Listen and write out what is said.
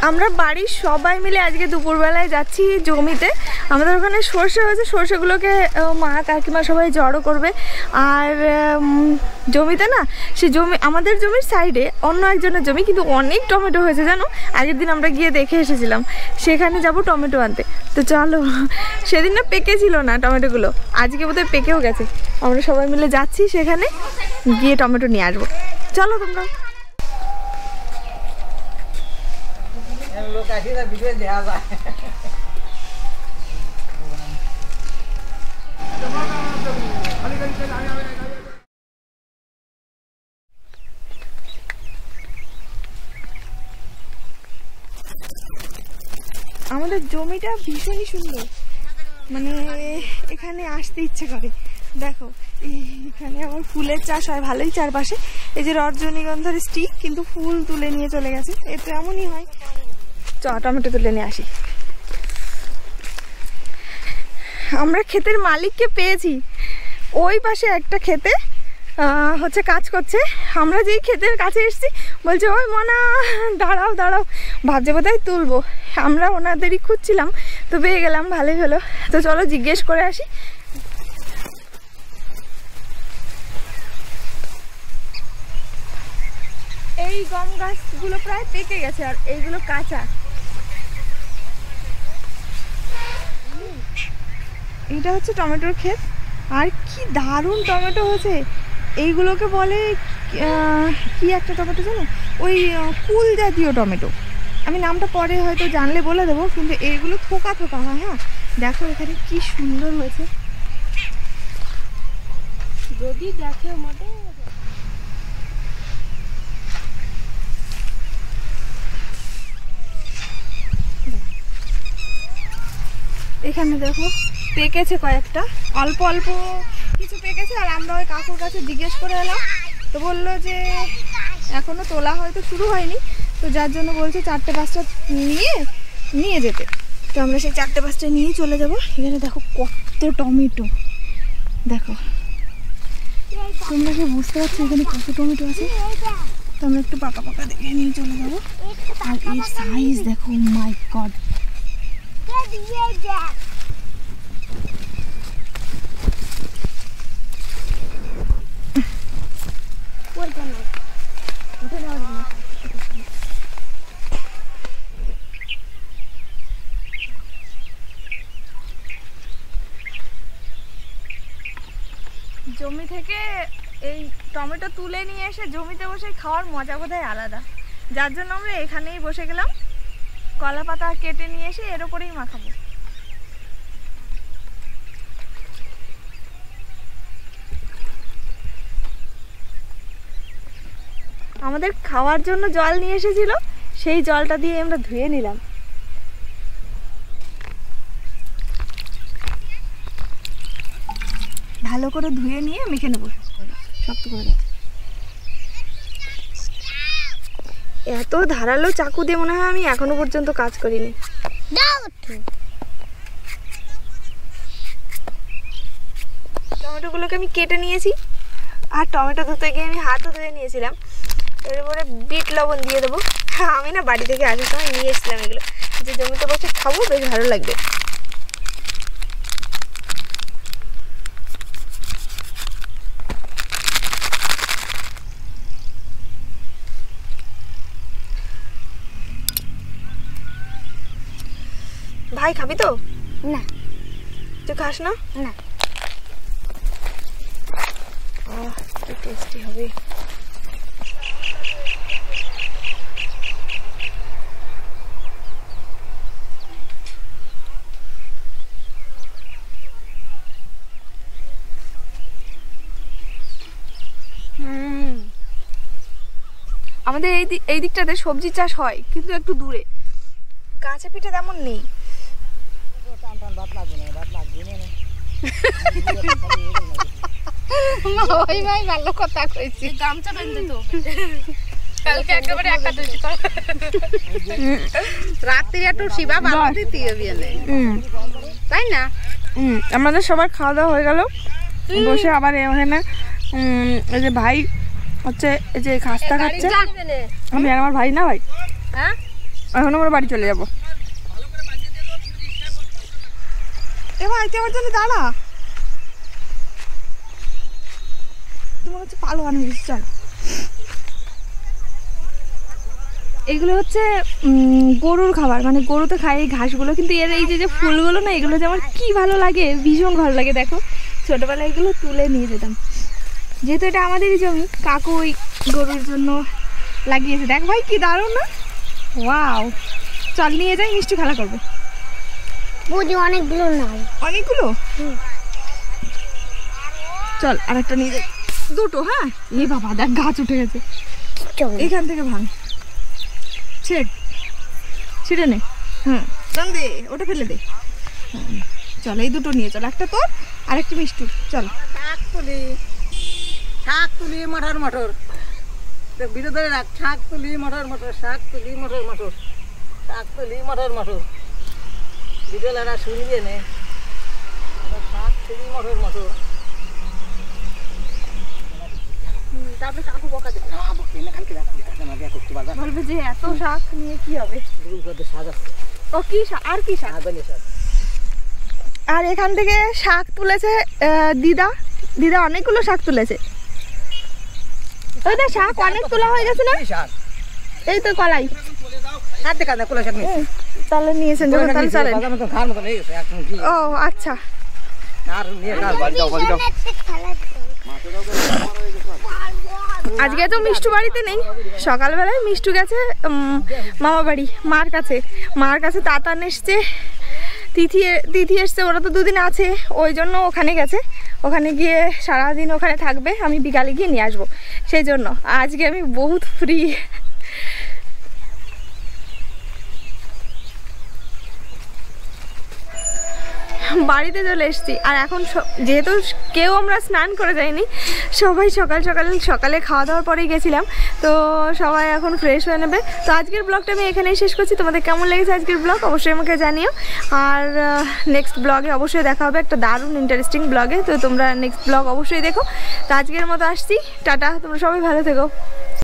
আমরা বাড়ির সবাই মিলে আজকে দুপুরবেলায় যাচ্ছি জমিতে। আমাদের ওখানে সর্ষে হয়েছে, সর্ষেগুলোকে মা কাকিমা সবাই জড়ো করবে। আর জমিতে না, সে জমি আমাদের জমির সাইডে অন্য একজনের জমি, কিন্তু অনেক টমেটো হয়েছে জানো। আগের দিন আমরা গিয়ে দেখে এসেছিলাম, সেখানে যাব টমেটো আনতে। তো চলো, সেদিন না পেকেছিল না টমেটোগুলো, আজকে বোধহয় পেকেও গেছে। আমরা সবাই মিলে যাচ্ছি সেখানে, গিয়ে টমেটো নিয়ে আসবো। চলো তোমরা। আমাদের জমিটা ভীষণই সুন্দর, মানে এখানে আসতে ইচ্ছে করে। দেখো এখানে আমার ফুলের চাষ হয় ভালোই চারপাশে। এই যে রজনীগন্ধার স্টিক, কিন্তু ফুল তুলে নিয়ে চলে গেছে। এ তো এমনই হয়। টমেটো তুলে নিয়ে আসি। আমরা ক্ষেতের মালিককে পেয়েছি, ওই পাশে একটা ক্ষেতে হচ্ছে কাজ করছে। আমরা যেই ক্ষেতের কাছে এসেছি বলছে, ওই মনা দাঁড়াও দাঁড়াও, ভাবছে বোধহয় তুলবো। আমরা ওনাদেরই খুঁজছিলাম, তো পেয়ে গেলাম, ভালোই হলো। তো চলো জিজ্ঞেস করে আসি। এই গম গাছগুলো প্রায় পেকে গেছে, আর এইগুলো কাঁচা। এটা হচ্ছে টমেটোর ক্ষেত, আর কি দারুণ টমেটো হয়েছে। এইগুলোকে বলে কি একটা টমেটো জানো, ওই কুল জাতীয় টমেটো। আমি নামটা পরে হয়তো জানলে বলে দেবো, কিন্তু এইগুলো থোকা থোকা হয়। হ্যাঁ দেখো এখানে কি সুন্দর হয়েছে, যদি দেখে মোটে। এখানে দেখো পেকেছে কয়েকটা, অল্প অল্প কিছু পেকেছে। আর আমরা ওই কাকুর কাছে জিজ্ঞেস করে এলাম, তো বললো যে এখনো তোলা হয়তো শুরু হয়নি, তো যার জন্য বলছে 4-5টা নিয়ে যেতে। তো আমরা সেই 4-5টা নিয়ে চলে যাব। এখানে দেখো কত টমেটো, দেখো তোমরা কি বুঝতে পারছো এখানে কত টমেটো আছে। তো আমরা একটু পাকা পাকা দেখে নিয়ে চলে যাবো। আর এর সাইজ দেখো, মাই গড। জমি থেকে এই টমেটো তুলে নিয়ে এসে জমিতে বসে খাওয়ার মজা বোধহয় আলাদা, যার জন্য আমরা এখানেই বসে গেলাম। কলা পাতা কেটে নিয়ে এসে এর ওপরেই মাখাবো। আমাদের খাওয়ার জন্য জল নিয়ে এসেছিল, সেই জলটা দিয়ে আমরা ধুয়ে নিলাম। ভালো করে ধুয়ে নিয়ে মেখে নেবো, শক্ত করে দেবো। এত ধারালো চাকু দিয়ে মনে হয় আমি এখনো পর্যন্ত কাজ করিনি। টমেটোগুলোকে আমি কেটে নিয়েছি, আর টমেটো ধুতে গিয়ে আমি হাতও ধুয়ে নিয়েছিলাম। এরপরে বিট লবণ দিয়ে দেবো। আমি না বাড়ি থেকে আসার সময় নিয়ে এসেছিলাম এগুলো, যে জমিতে বসে খাবো, বেশ ভালো লাগবে। ভাই খাবি তো? না। তুই খাস না? না। কি টেস্টি হবে। আমাদের এই দিকটাতে সবজি চাষ হয়, কিন্তু একটু দূরে। কাঁচা পিঠে তেমন নেই। ভালো কথা কইছি। গামছা বাঁধতে তো কালকে একেবারে একটা দুটি রাত্রি একটু শিবা ভালো দিতে হবে না, তাই না? আমাদের সবার খাওয়া দাওয়া হয়ে গেল, বসে আবার এখানে এই যে ভাই হচ্ছে এই যে খাস্তা খাচ্ছে। আমি আর আমার ভাই না ভাই, হ্যাঁ এখন আমরা বাড়ি চলে যাবো। এ ভাই তুই আমার জন্য দাঁড়া, তোমার হচ্ছে পালোয়ান হয়ে গেছে। চল, এগুলো হচ্ছে গরুর খাবার, মানে গরুতে খায় এই ঘাসগুলো, কিন্তু এর এই যে ফুলগুলো না, এগুলো যে আমার কী ভালো লাগে, ভীষণ ভালো লাগে। দেখো ছোটোবেলায় এগুলো তুলে নিয়ে যেতাম, যেহেতু এটা আমাদেরই জমি, কাকু ওই গরুর জন্য লাগিয়েছে। দেখ ভাই কি দারুণ না, ওয়াও। চল নিয়ে যাই, মিষ্টি খেলা করবে। বুঝি অনেকগুলো নাও, অনেকগুলো, চল আর একটা নিয়ে যাই, দুটো। হ্যাঁ, এই বাবা দেখ গাছ উঠে গেছে, এখান থেকে ভাঙ, ছিঁড়ে নে। চল দে, ওটা ফেলে দে। চল এই দুটো নিয়ে চল, একটা তোর আর একটা মিষ্টি। চল শাক তুলি মটর মটর, ভিডিও ধরে রাখ। শাক তুলি মটর মটর, শাক তুলি মটর মটর, শাক তুলি মটর মটর। ভিডিও লারা শুনবে নে, শাক তুলি মটর মটর। তারপরে কাকু বকা দেবে, বলবে যে এত শাক নিয়ে কি হবে। ও কি শাক, আর কি শাক? আর এখান থেকে শাক তুলেছে দিদা, দিদা অনেকগুলো শাক তুলেছে। ওই দেখ শাক অনেক তোলা হয়ে গেছে না, এই তো কলাই। তাহলে নিয়েছেন যখন, তাহলে চলেন। ও আচ্ছা, আজকে তো মিষ্টু বাড়িতে নেই, সকালবেলায় মিষ্টু গেছে মামা বাড়ি, মার কাছে। মার কাছে তাতান এসছে, তিথি এসছে, ওরা তো দুদিন আছে, ওই জন্য ওখানে গেছে। ওখানে গিয়ে সারাদিন ওখানে থাকবে, আমি বিকালে গিয়ে নিয়ে আসবো। সেই জন্য আজকে আমি বহুত ফ্রি। বাড়িতে চলে এসেছি, আর এখন যেহেতু কেউ আমরা স্নান করে যাইনি, সবাই সকালে খাওয়া দাওয়ার পরেই গেছিলাম, তো সবাই এখন ফ্রেশ হয়ে নেবে। তো আজকের ব্লগটা আমি এখানেই শেষ করছি। তোমাদের কেমন লেগেছে আজকের ব্লগ অবশ্যই আমাকে জানিও, আর নেক্সট ব্লগে অবশ্যই দেখা হবে একটা দারুণ ইন্টারেস্টিং ব্লগে। তো তোমরা নেক্সট ব্লগ অবশ্যই দেখো। তো আজকের মতো আসছি, টাটা, তোমরা সবাই ভালো থেকো।